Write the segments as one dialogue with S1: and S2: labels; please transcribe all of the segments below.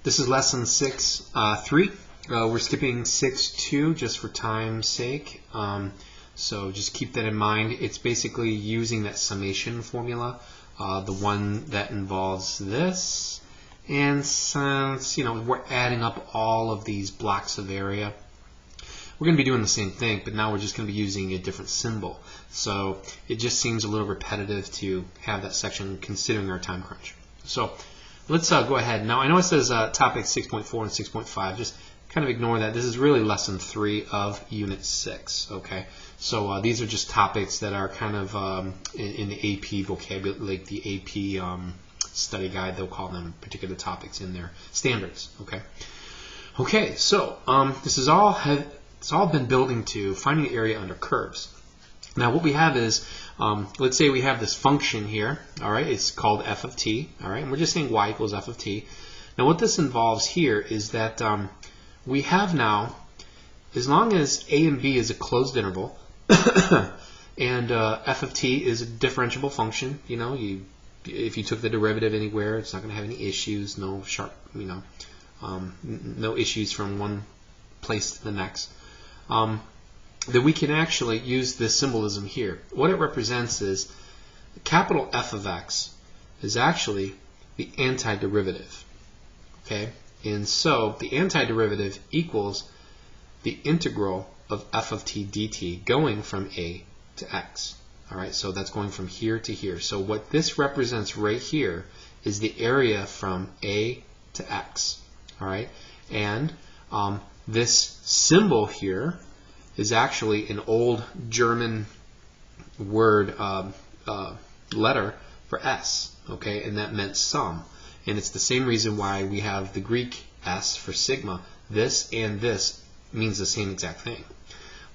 S1: This is lesson 6.3. We're skipping 6.2 just for time's sake. So just keep that in mind. It's basically using that summation formula, the one that involves this. And since we're adding up all of these blocks of area, we're going to be doing the same thing, but now we're just going to be using a different symbol. So it just seems a little repetitive to have that section considering our time crunch. So let's go ahead. Now I know it says topic 6.4 and 6.5. Just kind of ignore that. This is really lesson 3 of unit 6. Okay, so these are just topics that are kind of in the AP vocabulary, like the AP study guide. They'll call them particular topics in their standards. Okay, so this is all it's all been building to finding the area under curves. Now what we have is, let's say we have this function here, all right, it's called f of t, all right, and we're just saying y equals f of t. Now what this involves here is that we have now, as long as a and b is a closed interval, and f of t is a differentiable function, if you took the derivative anywhere, it's not going to have any issues, no sharp, no issues from one place to the next. That we can actually use this symbolism here. What it represents is capital F of x is actually the antiderivative. Okay, and so the antiderivative equals the integral of f of t dt going from a to x. All right, so that's going from here to here. So what this represents right here is the area from a to x. All right, and this symbol here is actually an old German word letter for S, okay, and that meant sum. And it's the same reason why we have the Greek S for sigma. This and this means the same exact thing.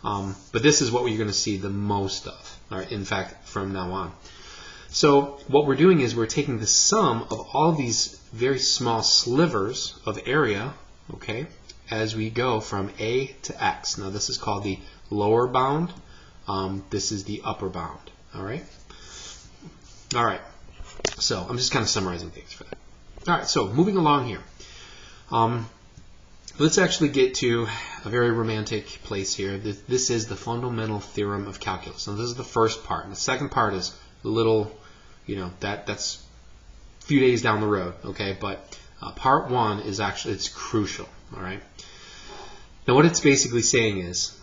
S1: But this is what you're going to see the most of, all right, in fact, from now on. So what we're doing is we're taking the sum of all these very small slivers of area, okay, as we go from a to x. Now this is called the lower bound. This is the upper bound. All right. So I'm just kind of summarizing things for that. All right. So moving along here, let's actually get to a very romantic place here. This is the fundamental theorem of calculus. Now this is the first part. And the second part is a little, that's a few days down the road. Okay, but part 1 is actually, it's crucial. All right. Now what it's basically saying is,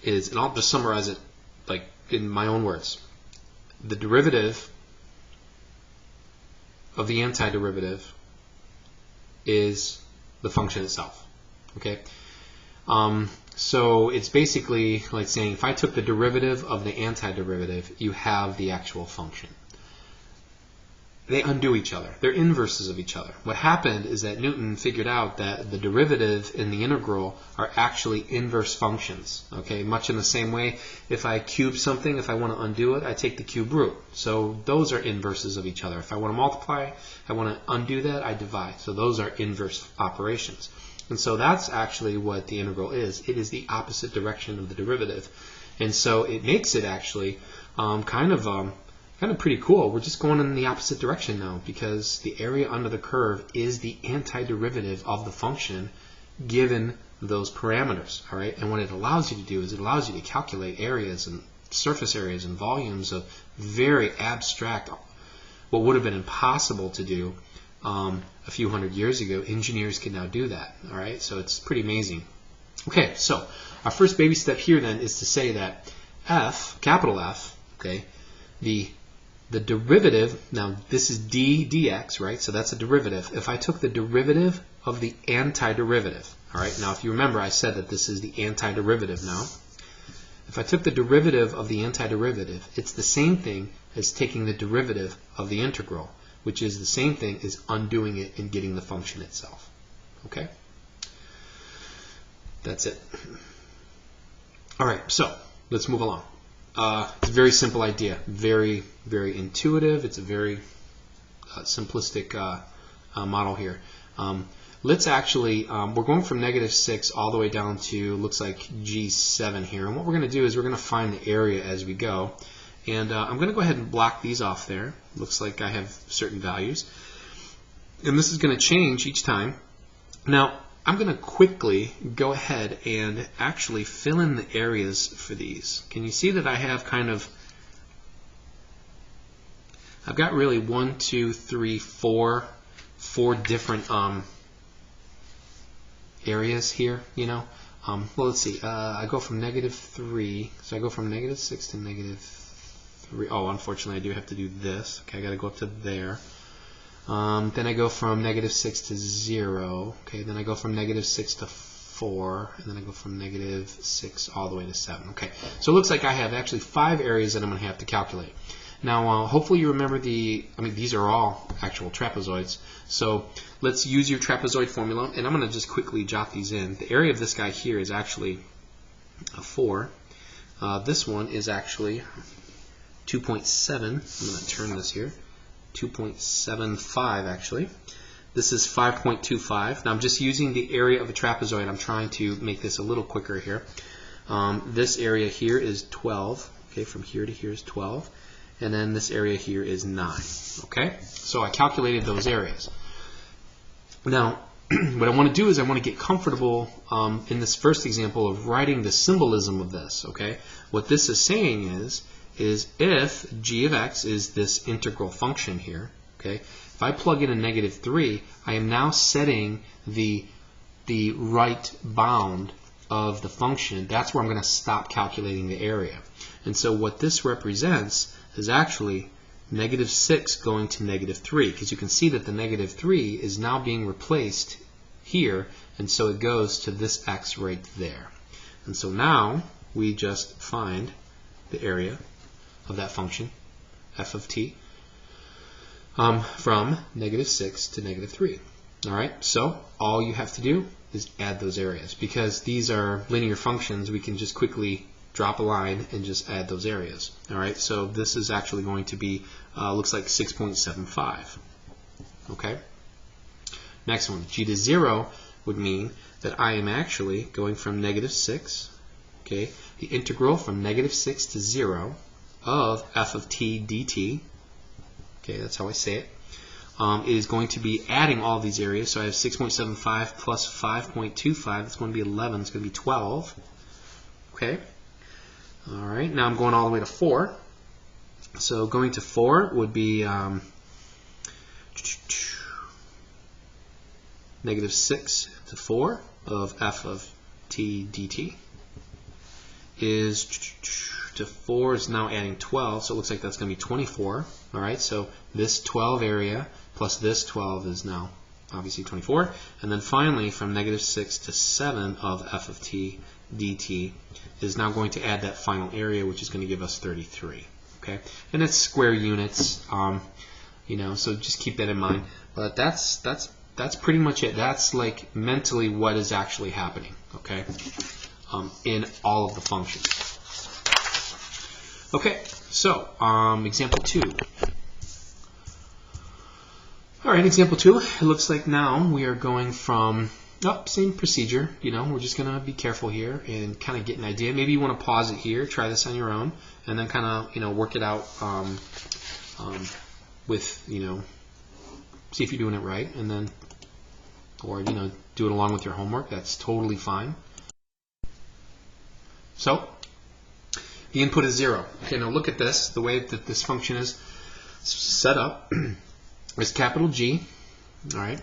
S1: and I'll just summarize it like in my own words, the derivative of the antiderivative is the function itself. Okay. So it's basically like saying if I took the derivative of the antiderivative, you have the actual function. They undo each other. They're inverses of each other. What happened is that Newton figured out that the derivative and the integral are actually inverse functions. Okay, much in the same way, if I cube something, if I want to undo it, I take the cube root. So those are inverses of each other. If I want to multiply, I want to undo that, I divide. So those are inverse operations. And so that's actually what the integral is. It is the opposite direction of the derivative. And so it makes it actually kind of pretty cool. We're just going in the opposite direction now because the area under the curve is the antiderivative of the function given those parameters. All right, and what it allows you to do is it allows you to calculate areas and surface areas and volumes of very abstract, what would have been impossible to do a few hundred years ago. Engineers can now do that. All right, so it's pretty amazing. Okay, so our first baby step here then is to say that f, capital F, okay, the derivative, now this is d dx, right? So that's a derivative. If I took the derivative of the antiderivative, all right? Now if you remember, I said that this is the antiderivative now. If I took the derivative of the antiderivative, it's the same thing as taking the derivative of the integral, which is the same thing as undoing it and getting the function itself. Okay? That's it. All right, so let's move along. It's a very simple idea, very, very intuitive. It's a very simplistic model here. Let's actually, we're going from -6 all the way down to, looks like G7 here. And what we're going to do is we're going to find the area as we go. And I'm going to go ahead and block these off there. Looks like I have certain values. And this is going to change each time. Now, I'm going to quickly go ahead and actually fill in the areas for these. Can you see that I have kind of, I've got really 1, 2, 3, 4 different areas here, you know. Well, let's see. I go from -3, so I go from -6 to -3. Oh, unfortunately, I do have to do this. Okay, I got to go up to there. Then I go from -6 to 0. Okay, then I go from -6 to 4, and then I go from -6 all the way to 7. Okay, so it looks like I have actually 5 areas that I'm going to have to calculate. Now, hopefully you remember these are all actual trapezoids. So let's use your trapezoid formula, and I'm going to just quickly jot these in. The area of this guy here is actually a 4. This one is actually 2.7. I'm going to turn this here. 2.75 actually. This is 5.25. Now I'm just using the area of a trapezoid. I'm trying to make this a little quicker here. This area here is 12. Okay, from here to here is 12. And then this area here is 9. Okay, so I calculated those areas. Now, what I want to do is I want to get comfortable in this first example of writing the symbolism of this. Okay, what this is saying is if g of x is this integral function here, okay, if I plug in a -3, I am now setting the right bound of the function. That's where I'm going to stop calculating the area. And so what this represents is actually -6 going to -3, because you can see that the -3 is now being replaced here, and so it goes to this x right there. And so now we just find the area of that function, f of t, from -6 to -3. All right, so all you have to do is add those areas. Because these are linear functions, we can just quickly drop a line and just add those areas. All right, so this is actually going to be, looks like 6.75. Okay, next one, g to 0 would mean that I am actually going from -6, okay, the integral from -6 to 0 of f of t dt, okay, that's how I say it, is going to be adding all these areas. So I have 6.75 plus 5.25, it's going to be 11, it's going to be 12. Okay, all right, now I'm going all the way to 4. So going to 4 would be -6 to 4 of f of t dt is to 4 is now adding 12, so it looks like that's going to be 24. All right, so this 12 area plus this 12 is now obviously 24. And then finally, from -6 to 7 of f of t dt is now going to add that final area, which is going to give us 33. Okay, and it's square units, you know, so just keep that in mind. But that's pretty much it. That's like mentally what is actually happening. Okay, in all of the functions. Okay, so example 2. All right, example 2. It looks like now we are going from same procedure. You know, we're just gonna be careful here and kind of get an idea. Maybe you want to pause it here, try this on your own, and then kind of work it out with see if you're doing it right, and then or do it along with your homework. That's totally fine. So the input is 0. Okay, now look at this. The way that this function is set up is capital G, all right,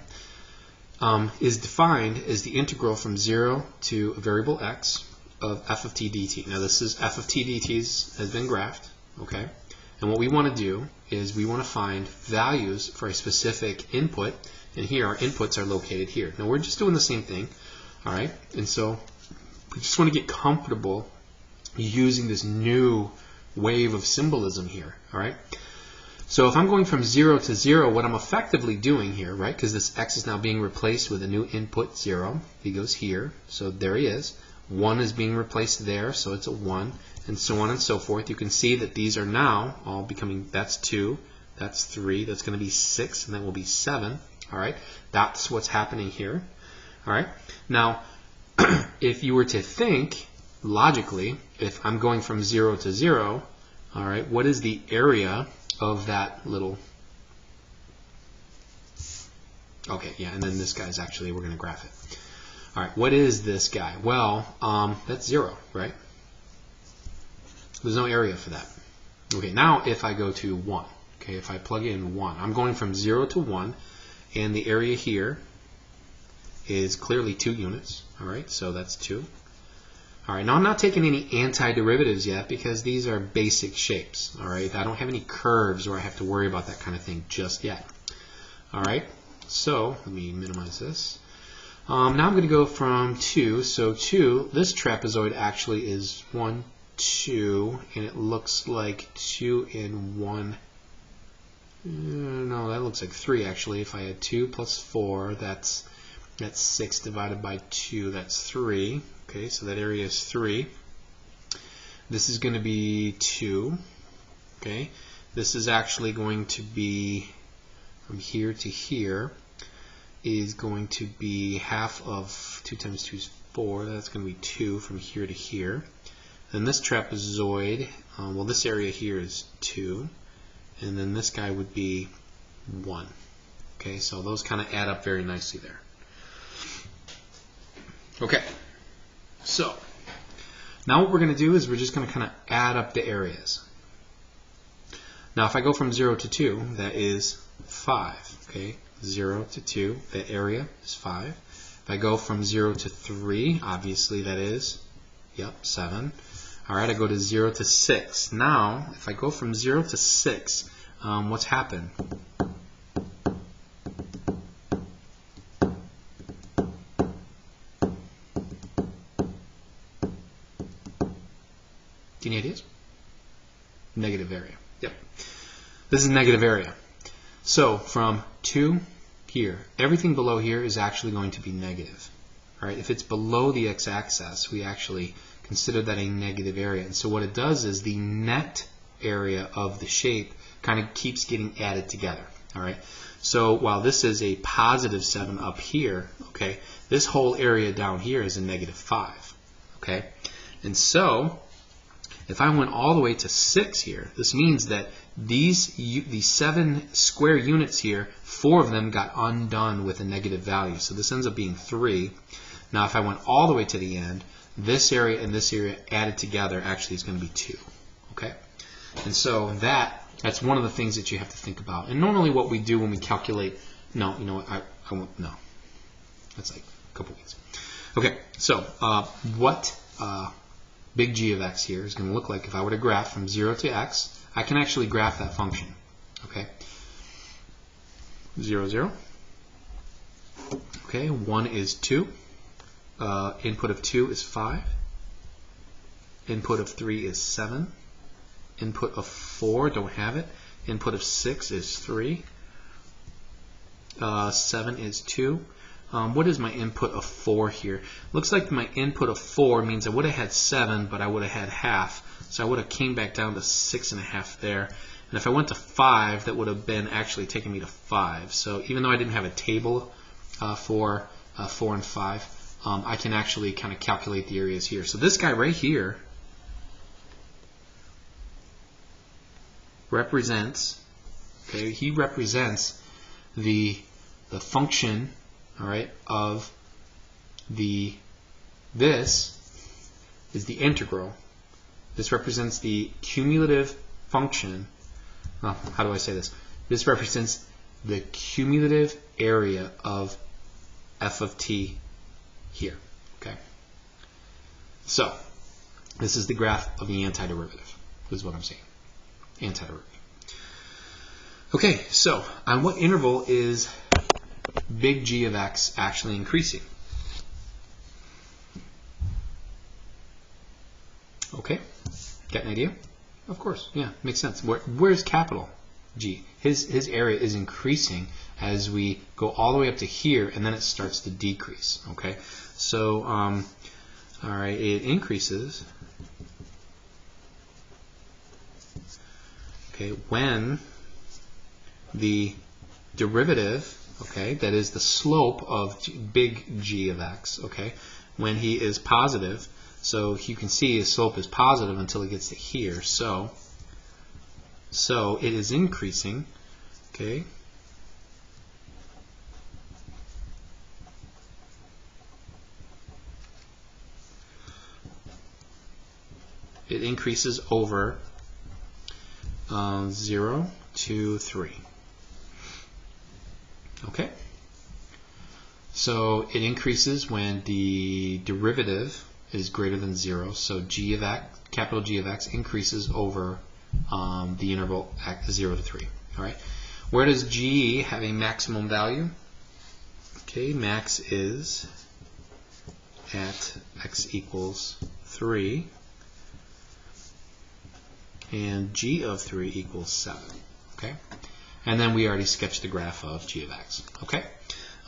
S1: is defined as the integral from 0 to a variable x of f of t dt. Now this is f of t dt has been graphed, okay, and what we want to do is we want to find values for a specific input, and here our inputs are located here. Now we're just doing the same thing, all right, and so we just want to get comfortable using this new wave of symbolism here, all right? So if I'm going from 0 to 0, what I'm effectively doing here, right, because this x is now being replaced with a new input 0, he goes here, so there he is. 1 is being replaced there, so it's a 1, and so on and so forth. You can see that these are now all becoming, that's 2, that's 3, that's going to be 6, and that will be 7, all right? That's what's happening here, all right? Now, if you were to think logically, if I'm going from 0 to 0, all right, what is the area of that little Okay, yeah, and then this guy's actually, we're going to graph it. All right, what is this guy? Well, that's 0, right? There's no area for that. Okay, now if I go to 1, okay, if I plug in 1, I'm going from 0 to 1, and the area here is clearly 2 units. All right, so that's 2. All right, now I'm not taking any antiderivatives yet because these are basic shapes. All right, I don't have any curves where I have to worry about that kind of thing just yet. All right, so let me minimize this. Now I'm going to go from 2. So 2, this trapezoid actually is 1, 2, and it looks like 2 and 1. No, that looks like 3 actually. If I had 2 plus 4, that's 6 divided by 2, that's 3. Okay, so that area is 3. This is going to be 2. Okay, this is actually going to be from here to here is going to be half of 2 times 2 is 4. That's going to be 2 from here to here. Then this trapezoid, well, this area here is 2. And then this guy would be 1. Okay, so those kind of add up very nicely there. Okay, so now what we're going to do is we're just going to kind of add up the areas. Now if I go from 0 to 2, that is 5. Okay, 0 to 2, that area is 5. If I go from 0 to 3, obviously that is, 7. All right, I go to 0 to 6. Now, if I go from 0 to 6, what's happened? Any ideas? Negative area. Yep. This is negative area. So from 2 here, everything below here is actually going to be negative. All right, if it's below the x-axis, we actually consider that a negative area. And so what it does is the net area of the shape kind of keeps getting added together. All right. So while this is a positive 7 up here, okay, this whole area down here is a negative 5. Okay, and so if I went all the way to 6 here, this means that these 7 square units here, 4 of them got undone with a negative value. So this ends up being 3. Now if I went all the way to the end, this area and this area added together actually is going to be 2. Okay? And so that's one of the things that you have to think about. And normally what we do when we calculate, no, you know what, I won't, no. That's like a couple weeks. Okay, so what big G of x here is going to look like if I were to graph from 0 to x. I can actually graph that function. Okay, 0, 0. Okay, 1 is 2. Input of 2 is 5. Input of 3 is 7. Input of 4, don't have it. Input of 6 is 3. 7 is 2. What is my input of 4 here? Looks like my input of 4 means I would have had 7, but I would have had half. So I would have came back down to 6.5 there. And if I went to 5, that would have been actually taking me to 5. So even though I didn't have a table for 4 and 5, I can actually kind of calculate the areas here. So this guy right here represents, okay, he represents the function, all right, of this is the integral. This represents the cumulative function. Well, how do I say this? This represents the cumulative area of f of t here. Okay. So this is the graph of the antiderivative. This is what I'm saying. Antiderivative. Okay. So on what interval is big G of x actually increasing? Okay, got an idea? Of course, yeah, makes sense. Where's capital G? His area is increasing as we go all the way up to here, and then it starts to decrease. Okay, so all right, it increases. Okay, when the derivative, okay, that is the slope of big G of x, okay, when he is positive, so you can see his slope is positive until it gets to here, so it is increasing, okay, it increases over 0 to 3. Okay? So it increases when the derivative is greater than 0. So g of x, capital G of x, increases over the interval 0 to 3. All right. Where does g have a maximum value? Okay, max is at x equals 3, and g of 3 equals 7. Okay, and then we already sketched the graph of g of x. Okay,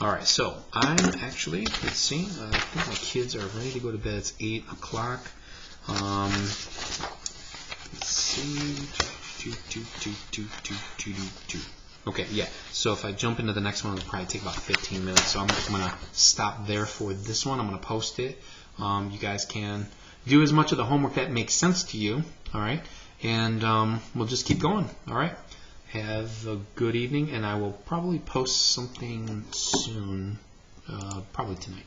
S1: all right. So I'm actually, let's see. I think my kids are ready to go to bed. It's 8 o'clock. Let's see. Okay, yeah. So if I jump into the next one, it'll probably take about 15 minutes. So I'm going to stop there for this one. I'm going to post it. You guys can do as much of the homework that makes sense to you. All right, and we'll just keep going. All right. Have a good evening, and I will probably post something soon, probably tonight.